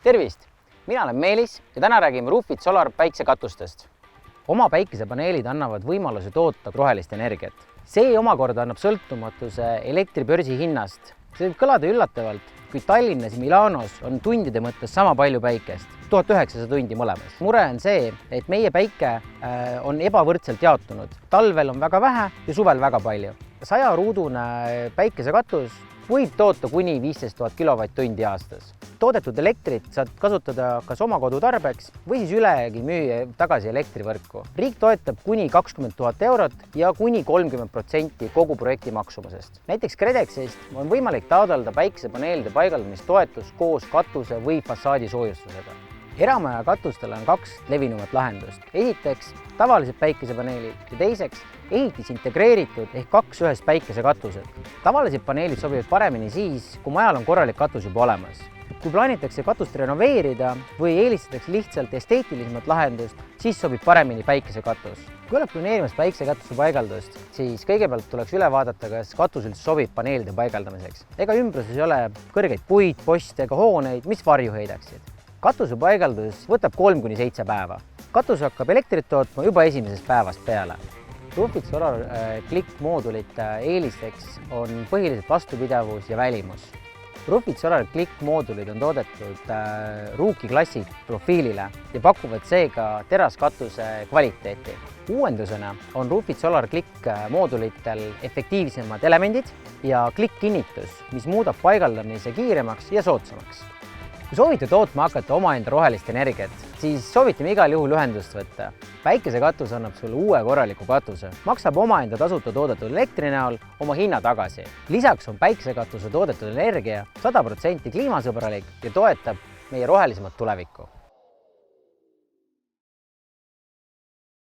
Tervist! Mina olen Meelis ja täna räägime Roofit Solar päiksekatustest. Oma päikesepaneelid annavad võimaluse toota rohelist energiat. See omakorda annab sõltumatuse elektribörsi hinnast. See võib kõlada üllatavalt, kui Tallinnas ja Milanos on tundide mõttes sama palju päikest, 1900 tundi mõlemas. Mure on see, et meie päike on ebavõrdselt jaotunud. Talvel on väga vähe ja suvel väga palju. 100-ruudune päikesekatus võib toota kuni 15 000 kilovatt-tundi aastas. Toodetud elektrit saad kasutada kas oma kodu tarbeks või siis ülegi müüa tagasi elektrivõrku. Riik toetab kuni 20 000 eurot ja kuni 30% kogu projekti maksumusest. Näiteks KredExist on võimalik taotleda päikesepaneelide paigaldamistoetus koos katuse või fassaadi soojustusega. Eramaja katustel on kaks levinumat lahendust. Esiteks tavalised päikesepaneelid ja teiseks ehitis integreeritud ehk kaks ühes päikesekatused. Tavalised paneelid sobivad paremini siis, kui majal on korralik katus juba olemas. Kui plaanitakse katust renoveerida või eelistatakse lihtsalt esteetilisemat lahendust, siis sobib paremini päikesekatus. Kui oled planeerimas päiksekatuse paigaldust, siis kõigepealt tuleks üle vaadata, kas katus üldse sobib paneelide paigaldamiseks. Ega ümbruses ei ole kõrgeid puid, poste ega hooneid, mis varju heidaksid. Katuse paigaldus võtab 3–7 päeva. Katus hakkab elektrit tootma juba esimesest päevast peale. Roofit Solar Click-moodulite eelisteks on põhiliselt vastupidavus ja välimus. Roofit Solar Click-moodulid on toodetud ruukiklassi profiilile ja pakuvad seega teraskatuse kvaliteeti. Uuendusena on Roofit Solar Click-moodulitel efektiivsemad elemendid ja Click-kinnitus, mis muudab paigaldamise kiiremaks ja soodsamaks. Kui soovite tootma hakata omaenda rohelist energiat, siis soovitame igal juhul ühendust võtta. Päikesekatus annab sulle uue korraliku katuse, maksab omaenda tasuta toodetud elektri näol oma hinna tagasi. Lisaks on päikesekatuse toodetud energia 100% kliimasõbralik ja toetab meie rohelisemat tulevikku.